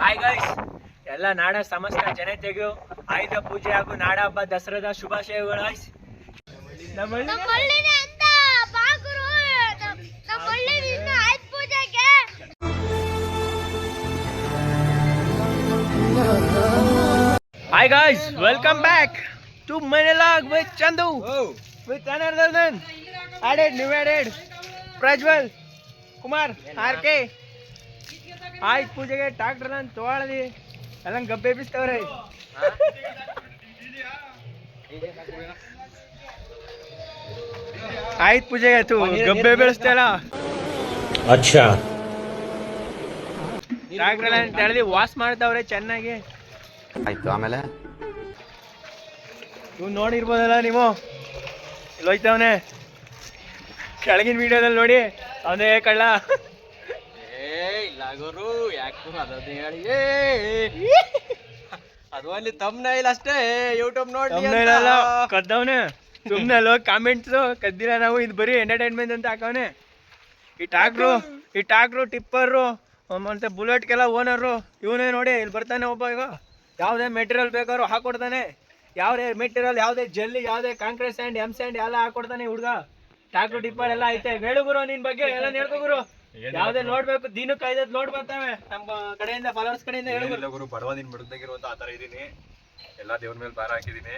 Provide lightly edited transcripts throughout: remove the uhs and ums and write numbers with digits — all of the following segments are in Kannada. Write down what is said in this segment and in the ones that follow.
ಹಾಯ್ ಗೈಸ್, ಎಲ್ಲ ನಾಡ ಸಮಸ್ತ ಜನತೆಗೂ ಆಯುಧ ಪೂಜೆ ಹಾಗೂ ನಾಡ ಹಬ್ಬ ದಸರಾದ ಶುಭಾಶಯಗಳು guys. Hi guys, welcome back to Manilog with Chandu, with another than new added Prajwal, Kumar, RK. ಆಯ್ತು ಪೂಜೆಗೆ ಟ್ರಾಕ್ಟರ್ ನಾನು ತೊಗೊಳದಿ ಎಲ್ಲ ಗಬ್ಬೆ ಬಿಸ್ತವ್ರೆ. ಆಯ್ತು ಪೂಜೆಗೆ ಆಯ್ತು ಗಬ್ಬೆ ಬೆಳೆಸ್ತಲ್ಲ. ಅಚ್ಚಾ ಟ್ರಾಕ್ಟರ್ ಎಲ್ಲ ತೆಳೆದಿ ವಾಶ್ ಮಾಡ್ತಾವ್ರೆ ಚೆನ್ನಾಗಿ. ಆಯ್ತು ಆಮೇಲೆ ಇವ್ ನೋಡಿರ್ಬೋದಲ್ಲ ನೀವು, ಇಲ್ಲೋಯ್ತವನೆ ಕೆಳಗಿನ ವಿಡಿಯೋದಲ್ಲಿ ನೋಡಿ ಅವನೇ ಕಳ್ಳ. ಗುರು ಯಾಕೆ ಅದನ್ನ ಹೇಳಿ ಅದು ಅಲ್ಲಿ ತಮ್ನೈಲ್ ಅಷ್ಟೇ, ಯೂಟ್ಯೂಬ್ ನೋಡಿ ಕದ್ದವನೆ ಸುಮ್ನೆ ಅಲ್ಲೋ ಕಾಮೆಂಟ್ಸ್ ಕದ್ದಿಲ್ಲ ನಾವು, ಇದು ಬರೀ ಎಂಟರ್ಟೈನ್ಮೆಂಟ್ ಅಂತ ಹಾಕವನೆ. ಈ ಟ್ರಾಕ್ಟ್ರು ಟಿಪ್ಪರು ಮತ್ತೆ ಬುಲೆಟ್ಗೆಲ್ಲ ಓನರು ಇವನೇ ನೋಡಿ. ಇಲ್ಲಿ ಬರ್ತಾನೆ ಒಬ್ಬ, ಈಗ ಯಾವುದೇ ಮೆಟೀರಿಯಲ್ ಬೇಕಾದ್ರೂ ಹಾಕೊಡ್ತಾನೆ. ಯಾವುದೇ ಮೆಟೀರಿಯಲ್, ಯಾವುದೇ ಜಲ್ಲಿ, ಯಾವುದೇ ಕಾಂಕ್ರೀಟ್ ಸ್ಯಾಂಡ್, ಎಮ್ ಸ್ಯಾಂಡ್ ಎಲ್ಲ ಹಾಕೊಡ್ತಾನೆ ಹುಡುಗ. ಟ್ರಾಕ್ಟ್ರು ಟಿಪ್ಪರ್ ಎಲ್ಲ ಐತೆ. ಹೇಳು ಗುರು ನಿನ್ ಬಗ್ಗೆ ಎಲ್ಲ ಹೇಳ್ಕೊ ಗುರು. ಯಾವ್ದೇ ನೋಡ್ಬೇಕು, ದಿನಕ್ಕೆ 5 ನೋಡ್ ಬರ್ತವೆ ನಮ್ಮ ಕಡೆಯಿಂದ, ಫಾಲೋವರ್ಸ್ ಕಡೆಯಿಂದ. ಹೇಳು ಗುರು, ಬಡವ ನಿನ್ ಬಡದಾಗಿರುವಂತ ಆತರ ಇದೀನಿ, ಎಲ್ಲಾ ದೇವ್ರ ಮೇಲೆ ಭಾರ ಹಾಕಿದೀನಿ.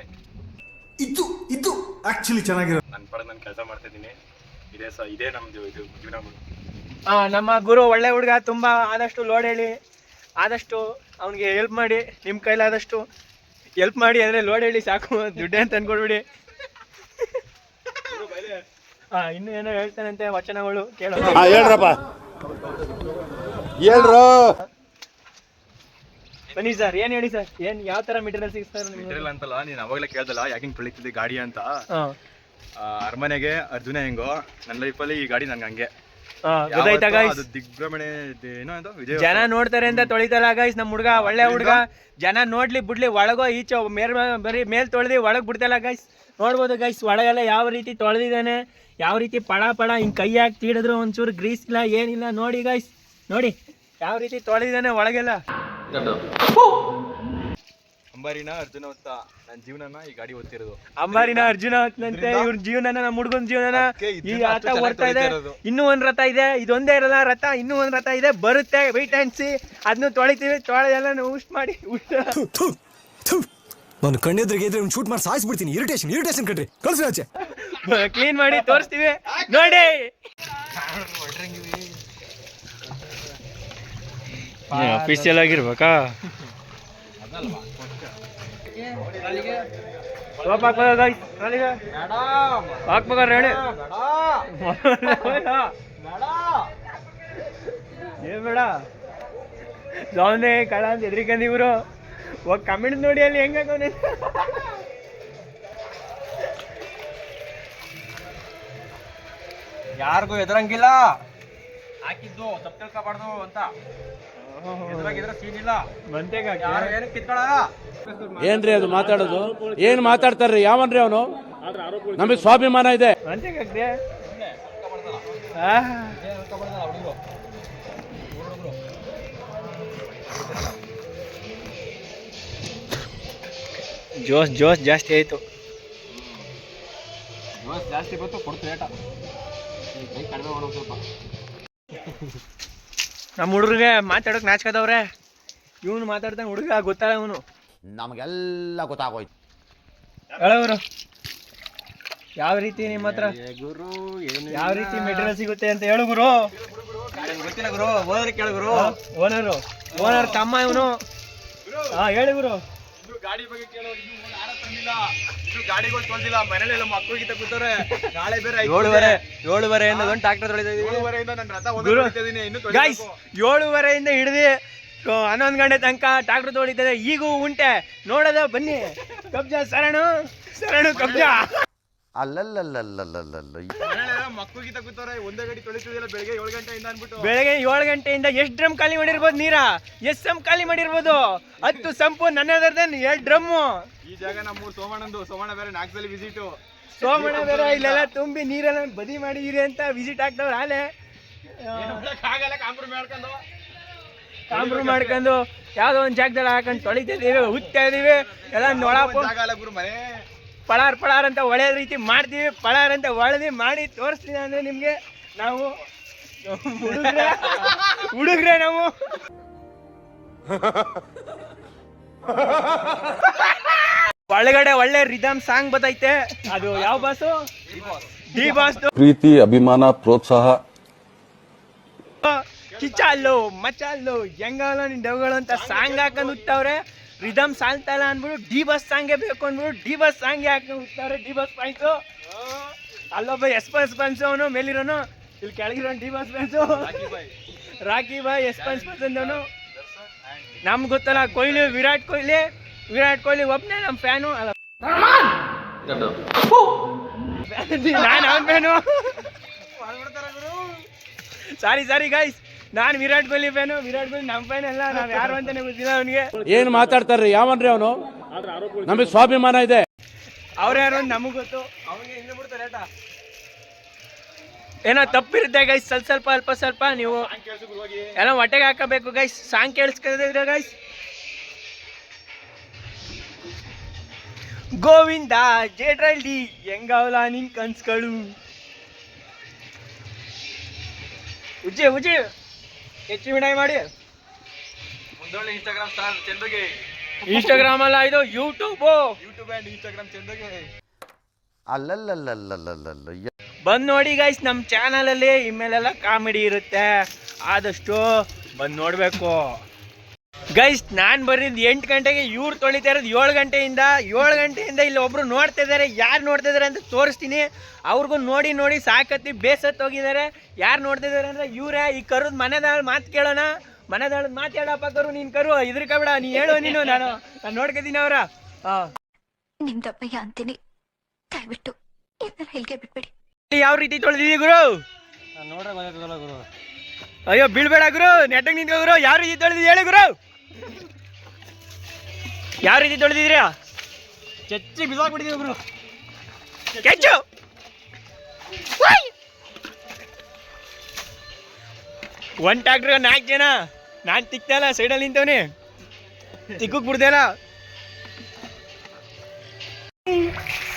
ಇದು ಆಕ್ಚುಲಿ ಚೆನ್ನಾಗಿರೋ ನನ್ ಪಡ ನಾನು ಕೆಲಸ ಮಾಡ್ತಿದ್ದೀನಿ. ಇದೇ ನಮ್ದು ಇದು ಜೀವನ. ನಮ್ಮ ಗುರು ಒಳ್ಳೆ ಹುಡುಗ, ತುಂಬಾ ಆದಷ್ಟು ಲೋಡ್ ಹೇಳಿ, ಆದಷ್ಟು ಅವ್ನಿಗೆ ಹೆಲ್ಪ್ ಮಾಡಿ, ನಿಮ್ ಕೈಲಾದಷ್ಟು ಹೆಲ್ಪ್ ಮಾಡಿ. ಅಂದ್ರೆ ಲೋಡ್ ಹೇಳಿ ಸಾಕು, ದುಡ್ಡೆ ಅಂತ ಅನ್ಕೊಡ್ಬಿಡಿ. ಇನ್ನು ಏನೋ ಹೇಳ್ತಾನಂತೆ ವಚನಗಳು ಕೇಳೋ. ಹೇಳ್ರಪ್ಪ ಹೇಳ್ರು. ಬನ್ನಿ ಸರ್, ಏನ್ ಹೇಳಿ ಸರ್, ಏನ್ ಯಾವ ತರ ಮೆಟೀರಿಯಲ್ ಸಿಗ್ತಾರೆ? ಮೆಟೀರಿಯಲ್ ಅಂತಲ್ಲ, ನೀನ್ ಅವಾಗಲೇ ಕೇಳ್ದಲ್ಲ ಯಾಕಿಂಗ್ ತೊಳಿತಿದ್ದಿ ಗಾಡಿ ಅಂತ. ಅರಮನೆಗೆ ಅರ್ಜುನ ಹೆಂಗೋ, ನನ್ನ ಲೈಫಲ್ಲಿ ಈ ಗಾಡಿ ನಂಗೆ ಹಂಗೆ ಅದು ದಿಗ್ಭ್ರಮಣೆ. ಜನ ನೋಡ್ತಾರೆ ಅಂತ ತೊಳಿತಲ್ಲ ಗೈಸ್ ನಮ್ ಹುಡ್ಗ, ಒಳ್ಳೆ ಹುಡ್ಗ. ಜನ ನೋಡ್ಲಿ ಬಿಡ್ಲಿ, ಒಳಗೋ ಈಚೆ ಬರೀ ಮೇಲ್ ತೊಳೆದಿ ಒಳಗ್ ಬಿಡ್ತಲ್ಲ ಗೈಸ್. ನೋಡ್ಬೋದು ಗೈಸ್ ಒಳಗೆಲ್ಲ ಯಾವ ರೀತಿ ತೊಳೆದಿದ್ದಾನೆ, ಯಾವ ರೀತಿ ಪಡ ಹಿಂಗ್ ಕೈ ಹಾಕಿ ತೀಡಿದ್ರು ಒಂಚೂರು ಗ್ರೀಸ್ ಇಲ್ಲ, ಏನಿಲ್ಲ. ನೋಡಿ ಗೈಸ್, ನೋಡಿ ಯಾವ ರೀತಿ ತೊಳೆದಿದ್ದಾನೆ ಒಳಗೆಲ್ಲ. ಅಂಬಾರಿನ ಅರ್ಜುನ ಅಂತ ನನ್ನ ಜೀವನನ ಈ ಗಾಡಿ ಓದ್ತಿರೋದು. ಅಂಬಾರಿನ ಅರ್ಜುನ ಅಂತಂತೆ ಇವ್ರ ಜೀವನನ, ನಮ್ಮ ಹುಡುಗನ ಜೀವನನ. ಈ ರಥ ಓಡ್ತಾ ಇದೆ, ಇನ್ನೂ ಒಂದ್ ರಥ ಇದೆ. ಇದೊಂದೇ ಇರಲ್ಲ ರಥ, ಇನ್ನೂ ಒಂದ್ ರಥ ಇದೆ, ಬರುತ್ತೆ. ವೈಟ್ ಅಂಡ್ ಸಿ, ಅದನ್ನು ತೊಳಿತೀವಿ. ತೊಳೆದೆಲ್ಲ ಉಷ್ಟ್ ಮಾಡಿ ನಾನು ಕಣ್ಣೆದ್ರಿಗೆ ಇದ್ರೆ ಶೂಟ್ ಮಾಡಿ ಸಾಯಿಸ್ಬಿಡ್ತೀನಿ. ಇರಿಟೇಷನ್ ಕಣ್ರಿ, ಕಳ್ಸಿ ಆಚೆ. ಕ್ಲೀನ್ ಮಾಡಿ ತೋರಿಸ್ತೀವಿ ನೋಡಿ. ಆಫೀಸಿಯಲ್ ಆಗಿರ್ಬೇಕಾ? ಹಾಕ್ಬೇಕಾರೆ ಹೇಳಿ. ಏನ್ ಬೇಡ ಜಾವನೆ ಕಳ ಅಂತ ಎದ್ರಿಕಂದ ಇವ್ರು. ಹೋಗಿ ಕಮೆಂಟ್ ನೋಡಿ ಅಲ್ಲಿ ಹೆಂಗ ಯಾರಿಗೂ ಎದುರಂಗಿಲ್ಲ, ಹಾಕಿದ್ದು ತಪ್ಪು ತಿಳ್ಕೊಬಾರ್ದು ಅಂತ. ಎದುರಾಗಿದ್ರೆ ಸೀನ್ ಇಲ್ಲ, ಏನು ಕಿತ್ಕೊಳ್ಳಲ್ಲ. ಏನ್ರಿ ಅದು ಮಾತಾಡೋದು? ಏನ್ ಮಾತಾಡ್ತಾರ್ರಿ? ಯಾವನ್ರಿ ಅವನು? ನಮಗೆ ಸ್ವಾಭಿಮಾನ ಇದೆ. ಜೋಶ್ ಜಾಸ್ತಿ ಆಯ್ತು. ಜಾಸ್ತಿ ಬಂತು, ಕೊಡ್ತು ರೇಟ. ಕಡಿಮೆ ಮಾಡೋದು ಸ್ವಲ್ಪ. ನಮ್ಮ ಹುಡುಗರಿಗೆ ಮಾತಾಡೋಕೆ ನಾಚ್ಕದವ್ರೆ. ಇವನು ಮಾತಾಡ್ತಾನೆ, ಹುಡುಗ ಗೊತ್ತಾಗ ಇವನು. ನಮಗೆಲ್ಲ ಗೊತ್ತಾಗೋಯ್ತು. ಹೇಳೋರು ಯಾವ ರೀತಿ ನಿಮ್ಮ ಹತ್ರ ಗುರು ಯಾವ ರೀತಿ ಮೆಟೀರಿಯಲ್ ಸಿಗುತ್ತೆ ಅಂತ ಹೇಳು ಗುರು. ಗೊತ್ತಿಲ್ಲ ಗುರು, ಓನರ್ ಕೇಳು ಗುರು. ಓನರ್ ತಮ್ಮ ಇವನು. ಹೇಳಿ ಗುರು. ಗಾಡಿ ಬಗ್ಗೆ ಕೇಳೋ, ಇದು ಗಾಡಿಗಳು ತೊಳೆದಿಲ್ಲ, ಮನೇಲೆಲ್ಲ ಮಕ್ಕಳಿಗಿಂತ ಕೂತಾರೆ. ನಾಳೆ ಬೇರೆ 7:30 ಟ್ರಾಕ್ಟರ್ ತೊಳಿತಾ ಇದೀವಿ. 7:30 ನನ್ನ ರಥ ಓದಿದ್ದೀನಿ. ಇನ್ನು ಗೈಸ್ 7:30 ಹಿಡಿದು 11 ಗಂಟೆ ತನಕ ಟ್ರಾಕ್ಟರ್ ತೊಳಿತದೆ. ಈಗೂ ಉಂಟೆ ನೋಡೋದ, ಬನ್ನಿ. ಕಬ್ಜಾ ಶರಣು ಕಬ್ಜಾ. ಮಕ್ಕಳಿಗಿಂತ ಕೂತಾರೆ. ಒಂದೇ ಗಾಡಿ ತೊಳಿತಿದಿಲ್ಲ ಬೆಳಗ್ಗೆ 7 ಗಂಟೆಯಿಂದ ಅನ್ಬಿಟ್ಟು. ಬೆಳಗ್ಗೆ 7 ಗಂಟೆಯಿಂದ ಎಷ್ಟು ಡ್ರಮ್ ಖಾಲಿ ಮಾಡಿರ್ಬೋದು ನೀರ? ಎಷ್ಟು ಸಮ್ ಖಾಲಿ ಮಾಡಿರ್ಬೋದು? 10 ಸಂಪು, ನನ್ನದರ್ದೇ 2 ಡ್ರಮ್ಮು. ಈ ಜಾಗ ನಮ್ಮೂರು ಸೋಮಣ್ಣ ಬೇರೆ 4 ಸಲ ವಿಸಿಟು. ಸೋಮಣ್ಣ ಬೇರೆ ಇಲ್ಲೆಲ್ಲ ತುಂಬಿ ನೀರೆಲ್ಲ ಬದಿ ಮಾಡಿದಿರಿ ಅಂತ ವಿಸಿಟ್ ಆಗ್ತಾವ್ರ. ಆಲೆ ಕಾಂಪ್ರಮೈಸ್ ಕಾಂಪ್ರಮೈಸ್ ಮಾಡ್ಕೊಂಡು ಯಾವುದೋ ಒಂದು ಜಾಗದಲ್ಲಿ ಹಾಕೊಂಡು ತೊಳಿತಿದ್ದೀವಿ, ಉತ್ತಾ ಇದೀವಿ, ಎಲ್ಲ ನೋಡಪ್ಪ ಪಳಾರ್ ಪಳಾರ್ ಅಂತ ಒಳ್ಳೆಯ ರೀತಿ ಮಾಡ್ತೀವಿ. ಪಳಾರ್ ಅಂತ ಒಳ್ಳೆ ಮಾಡಿ ತೋರಿಸ್ತೀನಿ ಅಂದರೆ ನಿಮಗೆ ನಾವು ಹುಡುಗ್ರೆ ನಾವು ಒಳಗಡೆ ಒಳ್ಳೆ ರಿದಮ್ ಸಾಂಗ್ ಬರ್ತೈತೆ. ಅದು ಯಾವ ಬಾಸು? D boss. ಪ್ರೀತಿ, ಅಭಿಮಾನ, ಪ್ರೋತ್ಸಾಹ, ಕಿಚಾಲು ಮಚಾಲು ಹೆಂಗಲ್ಲ ನಿನ್ ಡವ್ಗಳು ಅಂತ ಸಾಂಗ್ ಹಾಕೊಂಡು ಹುಟ್ಟವ್ರೆ. ರಿದಮ್ ಸಾಲ್ತಾ ಇಲ್ಲ ಅಂದ್ಬಿಟ್ಟು ಡಿ ಬಸ್ ಸಾಂಗೇ ಬೇಕು ಅಂದ್ಬಿಟ್ಟು ಡಿ ಬಸ್ ಸಾಂಗ್ಗೆ ಹಾಕೊಂಡು ಹುಟ್ಟವ್ರೆ. ಡಿ ಬಸ್ ಪಾಯಿಂಟ್ಸು ಅಲ್ಲೊಬ್ಬ ಎಸ್ಪನ್ಸ್ ಅವನು ಮೇಲಿರೋನು, ಇಲ್ಲಿ ಕೆಳಗಿರೋ ಡಿ ಬಸ್ ಫ್ಯಾನ್ಸು ರಾಕಿ ಬಾಯ್ ಎಸ್ಪನ್ಸ್ ಅಂದವನು. ನಮ್ಗೆ ಗೊತ್ತಲ್ಲ ಕೊಹ್ಲಿ, ವಿರಾಟ್ ಕೊಹ್ಲಿ ಒಬ್ಬನೇ ನಮ್ಮ ಫ್ಯಾನು. ಅಲ್ಲ ನಾನು ಅವನ ಫ್ಯಾನು. ಸಾರಿ ಗೈಸ್, ನಾನು ವಿರಾಟ್ ಕೊಹ್ಲಿ ಫ್ಯಾನು. ವಿರಾಟ್ ಕೊಹ್ಲಿ ನಮ್ಮ ಫ್ಯಾನ್ ಅಲ್ಲ, ನಾವ್ ಯಾರು ಅಂತಾನೆ ಗೊತ್ತಿಲ್ಲ ಅವನಿಗೆ. ಏನ್ ಮಾತಾಡ್ತಾರ್ರಿ ಯಾವನ್ರಿ ಅವನು? ನಮಗೆ ಸ್ವಾಭಿಮಾನ ಇದೆ. ಅವ್ರ ಯಾರು ಅಂತ ನಮಗ್ ಗೊತ್ತು. ಅವನಿಗೆ ಇನ್ನು ಬಿಡ್ತಾರೆ ಆಟ. ಏನೋ ತಪ್ಪಿರುತ್ತೆ ಗೈಸ್, ಅಲ್ಪ ಸ್ವಲ್ಪ ನೀವು ಏನೋ ಹೊಟ್ಟೆಗೆ ಹಾಕಬೇಕು ಗೈಸ್. ಸಾಂಗ್ ಕೇಳಿಸ್ಕೊಂಡಿದ್ರೆ ಗೈಸ್. ಗೋವಿಂದ ಜೇಡ್ರಳ್ಳಿ ಹೆಂಗವಲ್ಲ ನಿನ್ ಕನ್ಸ್ಗಳು. ಉಜ್ಜಿ ಹೆಚ್ಚು ವಿಡಾಯಿ ಮಾಡಿ. ಮುಂದೊಳ್ಳೆ ಇನ್ಸ್ಟಾಗ್ರಾಮ್ ಸ್ಟಾರ್ ಚಂದ್ರಗೆ. ಇನ್ಸ್ಟಾಗ್ರಾಮ್ ಅಲ್ಲ, ಇದು ಯೂಟ್ಯೂಬ್ ಆ್ಯಂಡ್ ಇನ್ಸ್ಟಾಗ್ರಾಮ್ ಚಂದ್ರಗೆ. ಅಲ್ಲಲ್ಲಲ್ಲಲ್ಲಲ್ಲಲ್ಲ ಬಂದು ನೋಡಿ ಗೈಸ್, ನಮ್ಮ ಚಾನಲಲ್ಲಿ ಇಮೇಲೆಲ್ಲ ಕಾಮಿಡಿ ಇರುತ್ತೆ. ಆದಷ್ಟು ಬಂದು ನೋಡಬೇಕು ಗೈಸ್. ನಾನು ಬರೀದ್ 8 ಗಂಟೆಗೆ, ಇವ್ರು ತೊಳಿತಾ ಇರೋದು 7 ಗಂಟೆಯಿಂದ. 7 ಗಂಟೆಯಿಂದ ಇಲ್ಲಿ ಒಬ್ರು ನೋಡ್ತಾ ಇದ್ದಾರೆ. ಯಾರು ನೋಡ್ತಾ ಇದ್ದಾರೆ ಅಂತ ತೋರಿಸ್ತೀನಿ. ಅವ್ರಿಗೂ ನೋಡಿ ಸಾಕತ್ತಿ ಬೇಸತ್ತು ಹೋಗಿದ್ದಾರೆ. ಯಾರು ನೋಡ್ತಾ ಇದ್ದಾರೆ ಅಂದರೆ ಇವರೇ. ಈ ಕರುದ್ ಮನೆದಾಳ ಮಾತು ಕೇಳೋಣ. ಮನೆದಾಳದ ಮಾತು ಹೇಳಪ್ಪ ಕರು. ನೀನು ಕರು ಇದ್ರಕಬೇಡ, ನೀ ಹೇಳೋ ನೀನು. ನಾನು ನೋಡ್ಕೊತೀನಿ ಅವರ. ನಿಮ್ದಪ್ಪಯ್ಯ ಅಂತೀನಿ, ದಯವಿಟ್ಟು ಇದನ್ನ ಇಲ್ಲಿಗೆ ಬಿಟ್ಬಿಡಿ. ಯಾವ ರೀತಿ ತೊಳೆದಿದ್ದೀವಿ ಗುರು? ನೋಡ್ರೆ ಗೊತ್ತಾಗ್ತದಲ್ಲ ಗುರು. ಅಯ್ಯೋ ಬೀಳ್ಬೇಡ ಗುರು, ನೆಟ್ಟಗೆ ನಿಂತ್ಕೋ ಗುರು. ಯಾವ ರೀತಿ ತೊಳೆದಿದ್ದೀವಿ ಹೇಳಿ ಗುರು? ಯಾವ ರೀತಿ ತೊಳೆದಿದ್ದೀರಾ? ಚೆಚ್ಚಿ ಬಿಸಾಕ್ಬಿಟ್ಟಿದ್ದೀವಿ ಗುರು. ಕೆಚ್ಚು ಒಂದ್ ಟ್ಯಾಕ್ಟ್ರ 4 ಜನ. ನಾನು ತಿಕ್ತಲ್ಲ, ಸೈಡಲ್ಲಿ ನಿಂತವನಿ, ತಿಕ್ಕಕ್ ಬಿಡ್ದಲ್ಲ.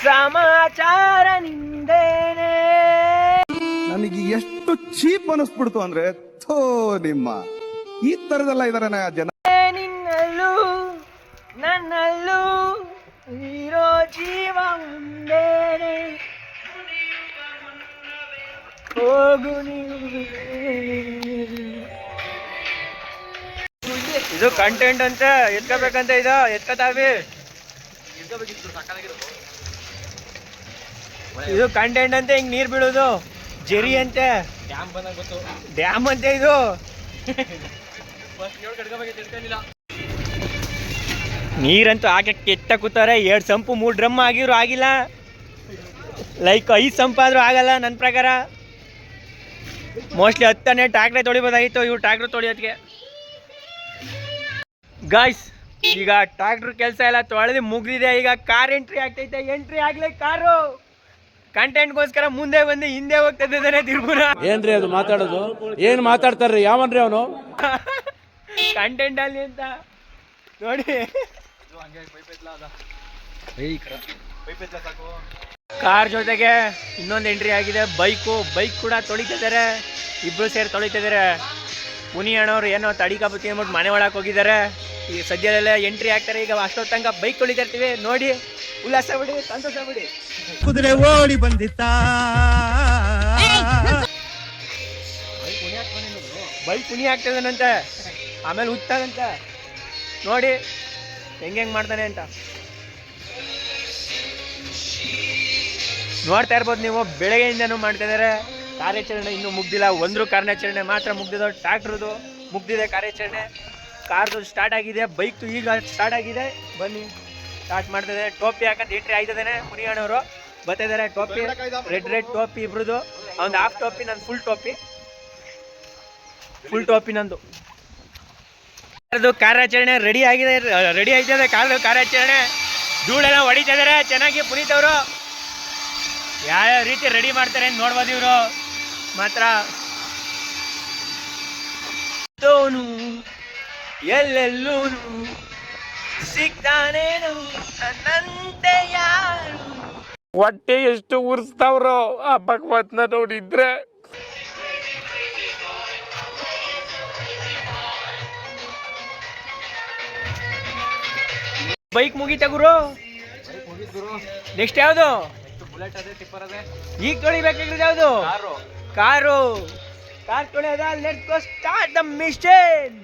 ಸಮಾಚಾರ ನಿಂದೇನೆ. ನನಗೆ ಎಷ್ಟು ಚೀಪ್ ಅನಿಸ್ಬಿಡ್ತು ಅಂದ್ರೆ, ಥೋ ನಿಮ್ಮ ಈ ತರದೆಲ್ಲ ಇದಾರೆ ಜನ. ನಿನ್ನಲ್ಲೂ ನನ್ನಲ್ಲೂ ಇರೋ ಜೀವ ಮುಂದೇನೆ. ಹೋಗು ನೀವು. ಇದು ಕಂಟೆಂಟ್ ಅಂತ ಎತ್ಕೋಬೇಕಂತ ಇದು ಎತ್ಕೋತಾವಿ. ಇದು ಕಂಟೆಂಟ್ ಅಂತ ಹಿಂಗ್ ನೀರ್ ಬೀಳೋದು ಜರಿ ಅಂತೆ. ಡ್ಯಾಮ್ ಅಂತೆ ಇದು. ನೀರಂತೂ ಹಾಕಕ್ಕೆ ಕೆಟ್ಟ ಕೂತಾರೆ. 2 ಸಂಪು 3 ಡ್ರಮ್ ಆಗಿದ್ರು ಆಗಿಲ್ಲ. ಲೈಕ್ 5 ಸಂಪಾದ್ರೂ ಆಗಲ್ಲ ನನ್ನ ಪ್ರಕಾರ. ಮೋಸ್ಟ್ಲಿ 10ನೇ ಟ್ಯಾಕ್ಟ್ರೆ ತೊಳಿಬೋದಾಗಿತ್ತು. ಇವ್ರು ಟ್ಯಾಕ್ಟ್ರ್ ತೊಳಿಯೋದಕ್ಕೆ ಗಾಯ್ಸ್. ಈಗ ಟ್ಯಾಕ್ಟ್ರ್ ಕೆಲಸ ಎಲ್ಲ ತೊಳೆದು ಮುಗಿದಿದೆ. ಈಗ ಕಾರ್ ಎಂಟ್ರಿ ಆಗ್ತೈತೆ. ಎಂಟ್ರಿ ಆಗ್ಲಿ ಕಾರು. ಕಂಟೆಂಟ್ಗೋಸ್ಕರ ಮುಂದೆ ಬಂದು ಹಿಂದೆ ಹೋಗ್ತಾ ಇದ್ದಾನೆ ತಿರುಪುರ. ಏನ್ರಿ ಅದು ಮಾತಾಡೋದು? ಏನ್ ಮಾತಾಡ್ತಾರ್ರಿ ಯಾವನ್ರಿ ಅವನು? ಕಂಟೆಂಟ್ ಅಲ್ಲಿ ಅಂತ ನೋಡಿ. ಕಾರ್ ಜೊತೆಗೆ ಇನ್ನೊಂದು ಎಂಟ್ರಿ ಆಗಿದೆ. ಬೈಕ್ ಕೂಡ ತೊಳಿತಿದ್ದಾರೆ. ಇಬ್ರು ಸೇರಿ ತೊಳಿತಿದ್ದಾರೆ. ಮುನಿ ಅಣ್ಣವ್ರು ಏನೋ ತಡಿಕಾಬತ್ತಿ ಅಂದ್ಬಿಟ್ಟು ಮನೆ ಒಳಗೆ ಹೋಗಿದ್ದಾರೆ. ಈ ಸದ್ಯದಲ್ಲೇ ಎಂಟ್ರಿ ಆಗ್ತಾರೆ. ಈಗ ಅಷ್ಟೊತ್ತು ತನಕ ಬೈಕ್ ತೊಳಿತಾ ಇರ್ತೀವಿ. ನೋಡಿ, ಉಲ್ಲಾಸ ಬಿಡಿ, ಸಂತೋಷ ಬಿಡಿ. ಕುದುರೆ ಓಡಿ ಬಂದಿತ್ತ. ಬೈಕ್ ಕುಣಿ ಆಗ್ತದನಂತೆ, ಆಮೇಲೆ ಉತ್ತಾದಂತೆ. ನೋಡಿ ಹೆಂಗೆ ಮಾಡ್ತಾನೆ ಅಂತ ನೋಡ್ತಾ ಇರ್ಬೋದು ನೀವು. ಬೆಳಗ್ಗೆಯಿಂದನೂ ಮಾಡ್ತಾ ಇದ್ದಾರೆ. ಕಾರ್ಯಾಚರಣೆ ಇನ್ನೂ ಮುಗ್ದಿಲ್ಲ. ಒಂದ್ರು ಕಾರ್ಯಾಚರಣೆ ಮಾತ್ರ ಮುಗ್ದಿದೆ. ಟ್ರ್ಯಾಕ್ಟ್ರದು ಮುಗ್ದಿದೆ ಕಾರ್ಯಾಚರಣೆ. ಕಾರ್ದು ಸ್ಟಾರ್ಟ್ ಆಗಿದೆ. ಬೈಕ್ದು ಈಗ ಸ್ಟಾರ್ಟ್ ಆಗಿದೆ. ಬನ್ನಿ ಸ್ಟಾರ್ಟ್ ಮಾಡ್ತಿದ್ದಾರೆ. ಟೋಪಿ ಹಾಕಂತ ಎಂಟ್ರಿ ಆಗಿದ್ದಾನೆ. ಮುನಿಯಣ್ಣವರು ಬರ್ತಾ ಇದ್ದಾರೆ. ಟೋಪಿ ರೆಡ್ ಟೋಪಿ ಇಬ್ರದು. ಅವ್ನು ಹಾಫ್ ಟೋಪಿ, ನಂದು ಫುಲ್ ಟೋಪಿ ನಂದು. ಕಾರ್ಯಾಚರಣೆ ರೆಡಿ ಆಯ್ತದೆ. ಕಾರ್ಯಾಚರಣೆ ಧೂಳೆಲ್ಲ ಹೊಡಿತಾ ಇದಾರೆ ಚೆನ್ನಾಗಿ. ಪುನೀತವರು ಯಾವ ರೀತಿ ರೆಡಿ ಮಾಡ್ತಾರೆ ಅಂತ ನೋಡ್ಬೋದು. ಇವರು ಮಾತ್ರ ಎಲ್ಲೆಲ್ಲೂ ಸಿಗ್ತಾನೇನು ನನ್ನಂತೆ ಯಾರು. ಹೊಟ್ಟೆ ಎಷ್ಟು ಉರ್ಸ್ತಾವ್ರೋ ಆ ಭಗವತ್ನ ನೋಡಿದ್ರೆ. ಬೈಕ್ ಮುಗಿತ ಗುರು. ನೆಕ್ಸ್ಟ್ ಯಾವುದು? ಬುಲೆಟ್ ಅದೇ, ಟಿಪ್ಪರ್ ಅದೇ. ಈಗ ತೊಳಿಬೇಕಾಗಿರೋದು ಯಾವುದು? ಕಾರು. ಕಾರ್ ತೊಳೆಯೋದ? Let's go start the mission.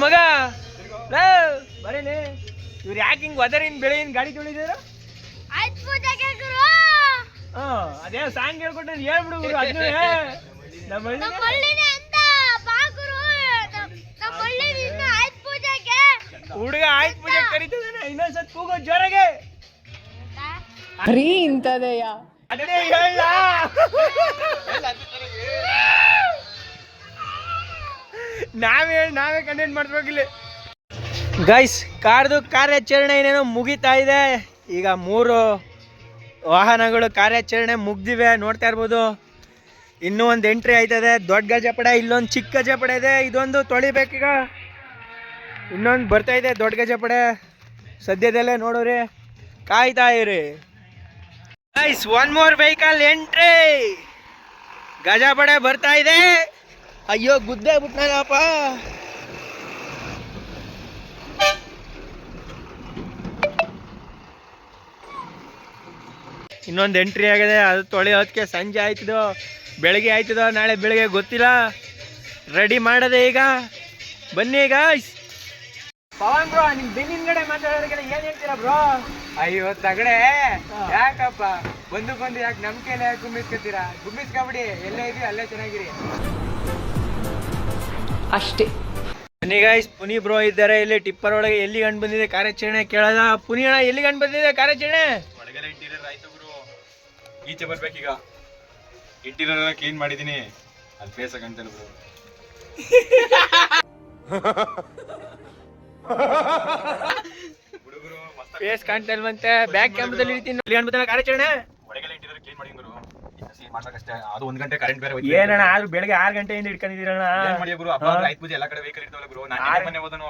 ಮಗ ಬರೀನಿ, ಇವ್ರು ಯಾಕೆ ಹಿಂಗ್ ಒದರಿನ ಬೆಳೆಯಿನ ಗಾಡಿ ತೊಳಿದಾರ? ಅದೇ ಸಾಂಗ್ ಹೇಳ್ಕೊಟ್ರೆ ಹೇಳ್ಬಿಡು ಗುರು. ಅದನ್ನ ನಮ್ಮ ಹುಡುಗ ಆಯ್ತು ಪೂಜೆ ಕರೀತಿದ್ದಾನೆ. ಇನ್ನೊಂದ್ಸತ್ ಕೂಗೋ ಜೋರಾಗೆ. ಅದನ್ನೇ ಹೇಳ. ನಾವೇ ಕಂಟೆಂಟ್ ಮಾಡ್ಬೇಕಿಲ್ಲ. ಗೈಸ್, ಕಾರ್ಯಾಚರಣೆ ಏನೇನೋ ಮುಗಿತಾ ಇದೆ. ಈಗ 3 ವಾಹನಗಳು ಕಾರ್ಯಾಚರಣೆ ಮುಗ್ದಿವೆ, ನೋಡ್ತಾ ಇರ್ಬೋದು. ಇನ್ನೂ ಒಂದು ಎಂಟ್ರಿ ಆಯ್ತದೆ, ದೊಡ್ಡ ಗಜಪಡೆ. ಇಲ್ಲೊಂದು ಚಿಕ್ಕ ಗಜಪಡೆ ಇದೆ, ಇದೊಂದು ತೊಳಿಬೇಕೀಗ. ಇನ್ನೊಂದು ಬರ್ತಾ ಇದೆ ದೊಡ್ಡ ಗಜಪಡೆ, ಸದ್ಯದಲ್ಲೇ ನೋಡೋರಿ, ಕಾಯ್ತಾ ಇರಿ. Guys, 1 more vehicle entry. ಗಜಪಡೆ ಬರ್ತಾ ಇದೆ. ಅಯ್ಯೋ ಗುದ್ದೆ ಬಿಟ್ನಲ್ಲಪ್ಪ. ಇನ್ನೊಂದು ಎಂಟ್ರಿ ಆಗಿದೆ, ಅದು ತೊಳೆಯೋದಕ್ಕೆ ಸಂಜೆ ಆಯ್ತದೋ ಬೆಳಗ್ಗೆ ಆಯ್ತದೋ ನಾಳೆ ಬೆಳಗ್ಗೆ ಗೊತ್ತಿಲ್ಲ. ರೆಡಿ ಮಾಡದೆ ಈಗ. ಬನ್ನಿ ಗೈಸ್. ಪವನ್ ಬ್ರೋ, ನಿಮ್ ಬೆನ್ನಿನಗಡೆ ಮಾತಾಡೋರಿಗೆಲ್ಲ ಏನ್ ಹೇಳ್ತೀರಾ ಬ್ರೋ? ಅಯ್ಯೋ ತಗಡೆ, ಯಾಕಪ್ಪ ಬಂದು ಯಾಕೆ ನಂಬಿಕೆಲ್ಲ ಯಾಕೆ ಗುಮ್ಮಿಸ್ಕೊತೀರಾ? ಗುಮ್ಮಿಸ್ಕೊಬಿಡಿ, ಎಲ್ಲೇ ಇದೀವಿ ಅಲ್ಲೇ ಚೆನ್ನಾಗಿರಿ ಅಷ್ಟೇ. ಬನ್ನಿ ಗೈಸ್, ಪುನಿ ಬ್ರೋ ಇದ್ದಾರೆ ಇಲ್ಲಿ ಟಿಪ್ಪರ್ ಒಳಗೆ. ಎಲ್ಲಿ ಗಂಡು ಬಂದಿದೆ ಕಾರ್ಯಾಚರಣೆ ಕೇಳೋದ? ಪುನಿ ಅಣ್ಣ, ಎಲ್ಲಿ ಗಂಡು ಬಂದಿದೆ ಕಾರ್ಯಾಚರಣೆ? ಒಳಗೆಲ್ಲ ಇಂಟೀರಿಯರ್ ಆಯ್ತು ಗುರು, ಈಚೆ ಬರ್ಬೇಕೀಗ. ಇಂಟೀರಿಯರ್ ಕ್ಲೀನ್ ಮಾಡಿದೀನಿ, ಅಲ್ಲಿ ಫೇಸ್ ಕಾಣ್ತಾನೆ ಬ್ರೋ. ಫೇಸ್ ಕಾಣ್ತಾ ಇಲ್ವಂತೆ, ಬ್ಯಾಕ್ ಕ್ಯಾಮ್ರಾದಲ್ಲಿ ಇರ್ತೀನಿ. ಎಲ್ಲಿ ಗಂಡು ಬಂದಿದೆ ಕಾರ್ಯಾಚರಣೆ? ಒಳಗೆಲ್ಲ ಇಂಟೀರಿಯರ್ ಕ್ಲೀನ್ ಮಾಡಿ ಗುರು, ಸೀನ್ ಮಾಡ್ಬೇಕಷ್ಟೇ. ಅದು 1 ಗಂಟೆ ಕರೆಂಟ್ ಬೇರೆ ಏನಣ್ಣ, ಆದ್ರೂ ಬೆಳಗ್ಗೆ 6 ಗಂಟೆಯಿಂದ ಇಟ್ಕೊಂಡಿದ್ದೀರಣ್ಣ. ಮಾಡಿ ಗುರು, ಹಬ್ಬ ಆಯ್ತು ಪೂಜೆ ಎಲ್ಲ ಕಡೆ ವೆಹಿಕಲ್ ಇರ್ತಾವಲ್ಲ ಗುರು. ನಾನು ಮೊನ್ನೆ ಹೋದನು,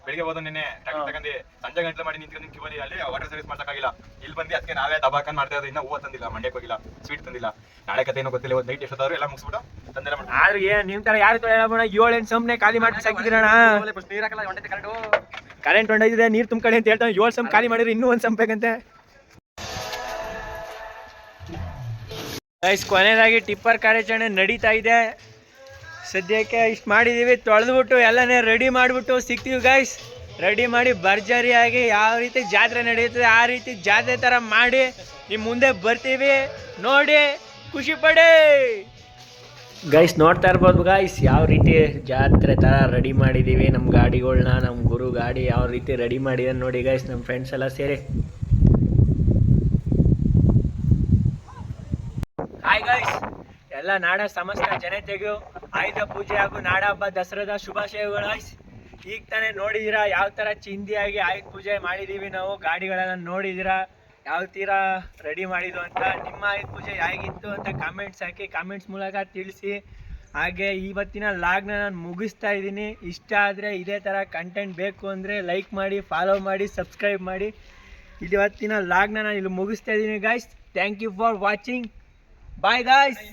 ಬೆಳಿಗ್ಗೆ ಹೋದ ನಿನ್ನೆ ಟ್ರ್ಯಾಕ್ಟರ್ ತಗೊಂಡು ಸಂಜೆ ಗಂಟೆ ಮಾಡಿ ನಿಂತ್ಕೊಂಡು ಕ್ಯೂಲಿ ಅಲ್ಲಿ ವಾಟರ್ ಸರ್ವಿಸ್ ಮಾಡ್ಸಕ್ಕಾಗಿಲ್ಲ. ಇಲ್ಲಿ ಬಂದು ಅದಕ್ಕೆ ನಾವೇ ದಬಾಕನ್ ಮಾಡ್ತಾ ಇರೋದು. ಇನ್ನ ಹೂವು ತಂದಿಲ್ಲ, ಮಂಡ್ಯಕ್ಕೆ ಹೋಗಿಲ್ಲ, ಸ್ವೀಟ್ ತಂದಿಲ್ಲ. ನಾಳೆ ಕತೆ ಏನೋ ಗೊತ್ತಿಲ್ಲ, ಇವತ್ತು ನೈಟ್ ಎಷ್ಟೊತ್ತಾದ್ರು ಎಲ್ಲ ಮುಗಿಸ್ಬಿಟ್ಟು ತಂದೆಲ್ಲ ಮಾಡಿ. ಆದ್ರೆ ಏನ್ ನಿಮ್ ತರ ಯಾರು ತೊಳೆಯಲ್ಲ ಮಾಡೋಣ. 7-8 ಸಂಪ್ನೆ ಖಾಲಿ ಮಾಡಿ ಸಾಕಿದ್ದೀರಣ್ಣ. ನೀರ್ ಹಾಕಲ್ಲ, ಹೊಂಟೈತೆ ಕರೆಂಟ್ ಹೊಂಡೈತಿದೆ, ನೀರ್ ತುಂಬ್ಕೊಳ್ಳಿ ಅಂತ ಹೇಳ್ತಾನೆ. 7 ಸಂಪ್ ಖಾಲಿ ಮಾಡಿದ್ರೆ ಇನ್ನೂ 1 ಸಂಪ್ ಬೇಕಂತೆ. ಗೈಸ್, ಕೊನೆಯದಾಗಿ ಟಿಪ್ಪರ್ ಕಾರ್ಯಾಚರಣೆ ನಡೀತಾ ಇದೆ. ಸದ್ಯಕ್ಕೆ ಇಷ್ಟು ಮಾಡಿದ್ದೀವಿ, ತೊಳೆದ್ಬಿಟ್ಟು ಎಲ್ಲನೇ ರೆಡಿ ಮಾಡಿಬಿಟ್ಟು ಸಿಗ್ತೀವಿ ಗೈಸ್. ರೆಡಿ ಮಾಡಿ ಭರ್ಜರಿಯಾಗಿ ಯಾವ ರೀತಿ ಜಾತ್ರೆ ನಡೆಯುತ್ತದೆ ಆ ರೀತಿ ಜಾತ್ರೆ ಥರ ಮಾಡಿ ನಿಮ್ಮ ಮುಂದೆ ಬರ್ತೀವಿ. ನೋಡಿ, ಖುಷಿ ಪಡಿ ಗೈಸ್. ನೋಡ್ತಾ ಇರ್ಬೋದು ಗೈಸ್, ಯಾವ ರೀತಿ ಜಾತ್ರೆ ಥರ ರೆಡಿ ಮಾಡಿದ್ದೀವಿ ನಮ್ಮ ಗಾಡಿಗಳ್ನ. ನಮ್ಮ ಗುರು ಗಾಡಿ ಯಾವ ರೀತಿ ರೆಡಿ ಮಾಡಿದಾನೆ ನೋಡಿ ಗೈಸ್, ನಮ್ಮ ಫ್ರೆಂಡ್ಸ್ ಎಲ್ಲ ಸೇರಿ. ಹಾಯ್ ಗೈಸ್, ಎಲ್ಲ ನಾಡ ಸಮಸ್ತ ಜನತೆಗೂ ಆಯುಧ ಪೂಜೆ ಹಾಗೂ ನಾಡ ಹಬ್ಬ ದಸರಾದ ಶುಭಾಶಯಗಳು ಗೈಸ್. ಈಗ ತಾನೇ ನೋಡಿದ್ದೀರಾ ಯಾವ ಥರ ಚಿಂದಿಯಾಗಿ ಆಯುಧ ಪೂಜೆ ಮಾಡಿದ್ದೀವಿ ನಾವು. ಗಾಡಿಗಳೆಲ್ಲ ನೋಡಿದ್ದೀರಾ ಯಾವ ತೀರ ರೆಡಿ ಮಾಡಿದ್ದು ಅಂತ. ನಿಮ್ಮ ಆಯುಧ ಪೂಜೆ ಹೇಗಿತ್ತು ಅಂತ ಕಾಮೆಂಟ್ಸ್ ಹಾಕಿ, ಕಾಮೆಂಟ್ಸ್ ಮೂಲಕ ತಿಳಿಸಿ. ಹಾಗೆ ಇವತ್ತಿನ ಲಾಗ್ನ ನಾನು ಮುಗಿಸ್ತಾ ಇದ್ದೀನಿ. ಇಷ್ಟ ಆದರೆ ಇದೇ ಥರ ಕಂಟೆಂಟ್ ಬೇಕು ಅಂದರೆ ಲೈಕ್ ಮಾಡಿ, ಫಾಲೋ ಮಾಡಿ, ಸಬ್ಸ್ಕ್ರೈಬ್ ಮಾಡಿ. ಇವತ್ತಿನ ಲಾಗ್ನ ನಾನು ಇಲ್ಲಿ ಮುಗಿಸ್ತಾ ಇದ್ದೀನಿ guys. Thank you for watching. Bye guys.